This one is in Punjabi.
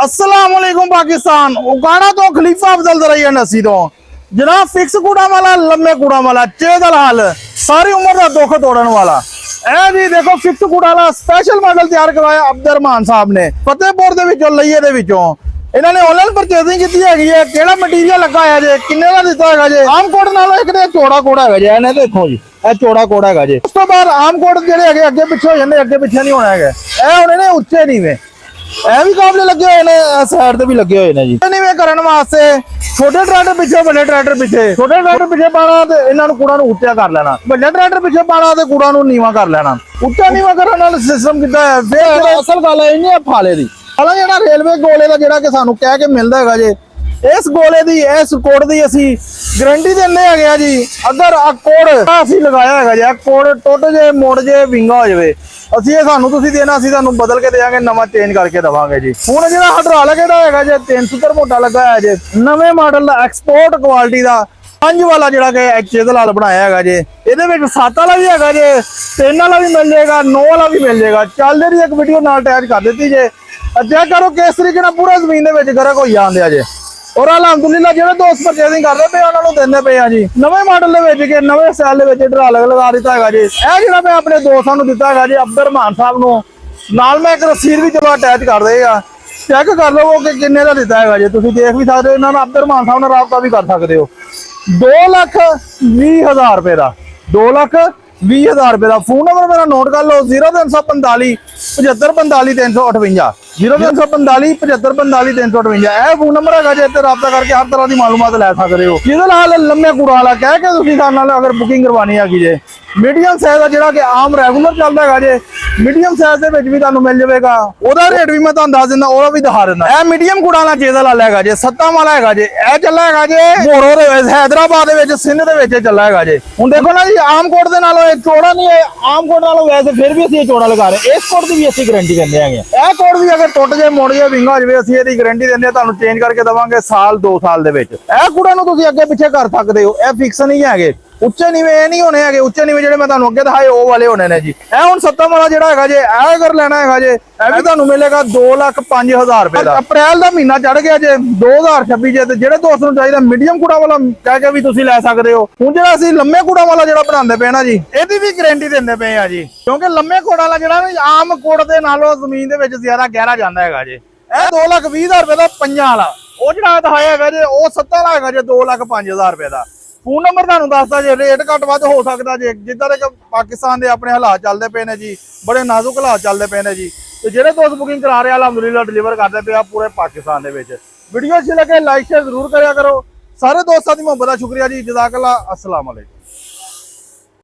अस्सलाम वालेकुम पाकिस्तान। उगाड़ा तो खलीफा अफजल दरैया नसी तो जनाब फिक्स कूड़ा वाला लम्बे कूड़ा वाला चेदल हाल सारी उम्र का दुख तोड़न वाला ए जी देखो फिक्स कूड़ा वाला स्पेशल मॉडल तैयार करवाया अब्दुररहमान साहब ने फतेहपुर दे विचों लईए दे विचों इन्होंने ऑनलाइन परचेजिंग की है केड़ा मटीरियल लगा है जे किन्ने का दिता है जे आम कोट नालों एक ते चौड़ा कोड़ा है जे इन्हें देखो जी ए चौड़ा कोड़ा है जी उस तो बाद आम कोट जेडे है अगे पिछे हो जांदे अगे पिछे नहीं होना है ए हुण इन्हें उच्चे नीवे ਇਹ ਵੀ ਕਾਬਲੇ ਲੱਗੇ ਹੋਏ ਨੇ ਸਾਈਡ ਤੇ ਵੀ ਲੱਗੇ ਹੋਏ ਨੇ ਜੀ ਨੀਵੇਂ ਕਰਨ ਵਾਸਤੇ ਛੋਟੇ ਟਰੈਕਟਰ ਪਿੱਛੇ ਵੱਡੇ ਟਰੈਕਟਰ ਪਿੱਛੇ ਛੋਟੇ ਟਰੈਕਟਰ ਪਿੱਛੇ ਪਾਣਾ ਤੇ ਇਹਨਾਂ ਨੂੰ ਕੂੜਾ ਨੂੰ ਉੱਚਾ ਕਰ ਲੈਣਾ ਵੱਡੇ ਟਰੈਕਟਰ ਪਿੱਛੇ ਪਾਣਾ ਤੇ ਕੂੜਾ ਨੂੰ ਨੀਵਾਂ ਕਰ ਲੈਣਾ ਉੱਚਾ ਨੀਵਾਂ ਕਰਨ ਨਾਲ ਸਿਸਟਮ ਕਿੱਦਾਂ ਹੈ ਫਿਰ ਅਸਲ ਗੱਲ ਹੈ ਇਹਨੇ ਫਾਲੇ ਦੀ ਹਾਲਾਂ ਜਿਹੜਾ ਰੇਲਵੇ ਗੋਲੇ ਦਾ ਜਿਹੜਾ ਕਿ ਸਾਨੂੰ ਕਹਿ ਕੇ ਮਿਲਦਾ ਹੈਗਾ ਜੇ ਇਸ ਗੋਲੇ ਦੀ ਇਸ ਕੋਡ ਦੀ ਅਸੀਂ ਗਾਰੰਟੀ ਦਿੰਦੇ ਹੈਗੇ ਆ ਜੀ ਅਗਰ ਆ ਕੋਡ ਅਸੀਂ ਲਗਾਇਆ ਹੈਗਾ ਜੇ ਕੋਡ ਟੁੱਟ ਜੇ ਮੁੜ ਜੇ ਵਿੰਗਾ ਹੋ ਜਾਵੇ ਅਸੀਂ ਇਹ ਸਾਨੂੰ ਤੁਸੀਂ ਦੇਣਾ ਅਸੀਂ ਤੁਹਾਨੂੰ ਬਦਲ ਕੇ ਦੇਵਾਂਗੇ ਨਵਾਂ ਚੇਂਜ ਕਰਕੇ ਦਵਾਂਗੇ ਜੀ ਹੁਣ ਜਿਹੜਾ ਹਾਈਡ੍ਰੋਲਿਕ ਇਹਦਾ ਹੈਗਾ ਜੇ 370 ਮੋਟਾ ਲੱਗਾ ਹੈ ਜੇ ਨਵੇਂ ਮਾਡਲ ਦਾ ਐਕਸਪੋਰਟ ਕੁਆਲਿਟੀ ਦਾ 5 ਵਾਲਾ ਜਿਹੜਾ ਕਿ ਚੇਦਲ ਵਾਲਾ ਬਣਾਇਆ ਹੈਗਾ ਜੇ ਇਹਦੇ ਵਿੱਚ 7 ਵਾਲਾ ਵੀ ਹੈਗਾ ਜੇ 3 ਵਾਲਾ ਵੀ ਮਿਲ ਜਾਏਗਾ 9 ਵਾਲਾ ਵੀ ਮਿਲ ਜਾਏਗਾ ਚੱਲਦੇ ਦੀ ਇੱਕ ਵੀਡੀਓ ਨਾਲ ਅਟੈਚ ਕਰ ਦਿੱਤੀ ਜੇ ਚੈੱਕ ਕਰੋ ਕਿਸ ਤਰੀਕੇ ਨਾਲ ਪੂਰਾ ਜ਼ਮੀਨ ਦੇ ਵਿੱਚ ਗਰਕ ਹੋਈ ਜਾਂਦੇ ਆ ਜੇ और अलहमदुलिल्लाह जो दोस्त परचेजिंग करते पे उन्होंने देने पे जी नवे मॉडल के नवे स्टाइल हाइड्रोलिक लगा दिता है जी यह जो मैं अपने दोस्तों को दिता है जी अब्दुररहमान साहब को नाल मैं एक रसीद भी चलो अटैच कर देगा चेक कर लो कि किन्ने का दिता है जी तुम देख भी सकते हो इन्होंने अब्दुररहमान साहब ने राबता भी कर सकते हो 2,20,000 रुपए का 2,20,000 रुपए का फोन नंबर मेरा नोट कर लो 0345 7545 358 0345 7545 358 ਇਹ ਫੋਨ ਨੰਬਰ ਹੈਗਾ ਜੇ ਤੇ ਰਾਬਤਾ ਕਰਕੇ ਹਰ ਤਰ੍ਹਾਂ ਦੀ ਮਾਲੂਮਾਤ ਲੈ ਸਕਦੇ ਹੋ ਜਿਹਦੇ ਨਾਲ ਲੰਮੇ ਕੂੜਾ ਵਾਲਾ ਕਹਿ ਕੇ ਤੁਸੀਂ ਸਾਡੇ ਨਾਲ ਅਗਰ ਬੁਕਿੰਗ ਕਰਵਾਣੀ ਹੈਗੀ ਜੇ ਮੀਡੀਅਮ ਸਾਈਜ਼ ਦਾ ਜਿਹੜਾ ਕਿ ਆਮ ਰੈਗੂਲਰ ਚੱਲਦਾ ਹੈਗਾ ਜੇ ਮੀਡੀਅਮ ਸਾਈਜ਼ ਦੇ ਵਿੱਚ ਵੀ ਤੁਹਾਨੂੰ ਮਿਲ ਜਾਵੇਗਾ ਉਹਦਾ ਰੇਟ ਵੀ ਮੈਂ ਤੁਹਾਨੂੰ ਦੱਸ ਦਿੰਦਾ ਉਹਦਾ ਵੀ ਦਿਖਾ ਦਿੰਦਾ ਇਹ ਮੀਡੀਅਮ ਕੂੜਾ ਵਾਲਾ ਚੇਦਲ ਵਾਲਾ ਹੈਗਾ ਜੇ 7 ਵਾਲਾ ਹੈਗਾ ਜੇ ਇਹ ਚੱਲਾ ਹੈਗਾ ਜੇ ਮੋਰੋ ਦੇ ਵਿੱਚ ਹੈਦਰਾਬਾਦ ਦੇ ਵਿੱਚ ਸਿੰਧ ਦੇ ਵਿੱਚ ਚੱਲਾ ਹੈਗਾ ਜੇ ਹੁਣ ਦੇਖੋ ਨਾ ਜੀ ਆਮ ਕੋਟ ਦੇ ਨਾਲੋਂ ਇਹ ਚੌੜਾ ਨਹੀਂ ਹੈ ਆਮ ਕੋਟ ਨਾਲੋਂ ਵੈਸੇ ਫਿਰ ਵੀ ਅਸੀਂ ਇਹ ਚੌੜਾ ਲਗਾ ਰਹੇ ਇਸ ਕੋਟ ਦੀ ਵੀ ਅਸੀਂ ਗਾਰੰਟੀ ਦਿੰਦੇ ਹੈਗੇ ਇਹ ਕੋਟ ਵੀ ਅਗਰ ਟੁੱਟ ਜੇ ਮੁੜ ਜੇ ਵਿੰਗਾ ਹੋ ਜਾਵੇ ਅਸੀਂ ਇਹਦੀ ਗਾਰੰਟੀ ਦਿੰਦੇ ਹਾਂ ਤੁਹਾਨੂੰ ਚੇਂਜ ਕਰਕੇ ਦਵਾਂਗੇ ਸਾਲ 2 ਸਾਲ ਦੇ ਵਿੱਚ ਇਹ ਕੂੜਾ ਨੂੰ ਤੁਸੀਂ ਅੱਗੇ ਪਿੱਛੇ ਕਰ ਸਕਦੇ ਹੋ ਇਹ ਫਿਕਸ ਨਹੀਂ ਹੈਗੇ ਉੱਚੇ ਨੀਵੇਂ ਇਹ ਨਹੀਂ ਹੋਣੇ ਹੈਗੇ ਉੱਚੇ ਨੀਵੇਂ ਜਿਹੜੇ ਮੈਂ ਤੁਹਾਨੂੰ ਅੱਗੇ ਦਿਖਾਏ ਉਹ ਵਾਲੇ ਹੋਣੇ ਨੇ ਜੀ ਇਹ ਹੁਣ 7 ਵਾਲਾ ਜਿਹੜਾ ਹੈਗਾ ਜੇ ਇਹ ਅਗਰ ਲੈਣਾ ਹੈਗਾ ਜੇ ਇਹ ਵੀ ਤੁਹਾਨੂੰ ਮਿਲੇਗਾ 2,05,000 ਰੁਪਏ ਦਾ ਅਪ੍ਰੈਲ ਦਾ ਮਹੀਨਾ ਚੜ ਗਿਆ ਜੇ 2026 ਜੇ ਤੇ ਜਿਹੜੇ ਦੋਸਤ ਨੂੰ ਚਾਹੀਦਾ ਮੀਡੀਅਮ ਕੂੜਾ ਵਾਲਾ ਕਹਿ ਕੇ ਵੀ ਤੁਸੀਂ ਲੈ ਸਕਦੇ ਹੋ ਹੁਣ ਜਿਹੜਾ ਅਸੀਂ ਲੰਮੇ ਕੂੜਾ ਵਾਲਾ ਜਿਹੜਾ ਬਣਾਉਂਦੇ ਪਏ ਨਾ ਜੀ ਇਹਦੀ ਵੀ ਗਾਰੰਟੀ ਦਿੰਦੇ ਪਏ ਆ ਜੀ ਕਿਉਂਕਿ ਲੰਮੇ ਕੂੜਾ ਵਾਲਾ ਜਿਹੜਾ ਆਮ ਕੂੜ ਦੇ ਨਾਲੋਂ ਜ਼ਮੀਨ ਦੇ ਵਿੱਚ ਜ਼ਿਆਦਾ ਗਹਿਰਾ ਜਾਂਦਾ ਹੈਗਾ ਜੇ ਇਹ 2,20,000 ਰੁਪਏ ਦਾ 5 ਵਾਲਾ ਉਹ ਜਿਹੜਾ ਦਿਖਾਇਆ ਹੈਗਾ ਜੇ ਉਹ 7 ਵਾਲਾ ਹੈਗਾ ਜੇ 2,05,000 ਰੁਪਏ ਦਾ ਫੋਨ ਨੰਬਰ ਤੁਹਾਨੂੰ ਦੱਸਦਾ ਜੇ ਰੇਟ ਘੱਟ ਵੱਧ ਹੋ ਸਕਦਾ ਜੇ ਜਿੱਦਾਂ ਦੇ ਪਾਕਿਸਤਾਨ ਦੇ ਆਪਣੇ ਹਾਲਾਤ ਚੱਲਦੇ ਪਏ ਨੇ ਜੀ ਬੜੇ ਨਾਜ਼ੁਕ ਹਾਲਾਤ ਚੱਲਦੇ ਪਏ ਨੇ ਜੀ ਤੇ ਜਿਹੜੇ ਦੋਸਤ ਬੁਕਿੰਗ ਕਰਾ ਰਹੇ ਅਲਹਮਦੁਲਿल्लाह ਡਿਲੀਵਰ ਕਰਦੇ ਪਏ ਆ ਪੂਰੇ ਪਾਕਿਸਤਾਨ ਦੇ ਵਿੱਚ ਵੀਡੀਓ ਅੱਛੀ ਲੱਗੇ ਲਾਈਕ ਸ਼ੇਅਰ ਜ਼ਰੂਰ ਕਰਿਆ ਕਰੋ ਸਾਰੇ ਦੋਸਤਾਂ ਦੀ ਮੁਹੱਬਤ ਦਾ ਸ਼ੁਕਰੀਆ ਜੀ ਜਜ਼ਾਕੱਲਾ अस्सलाम वालेकुम।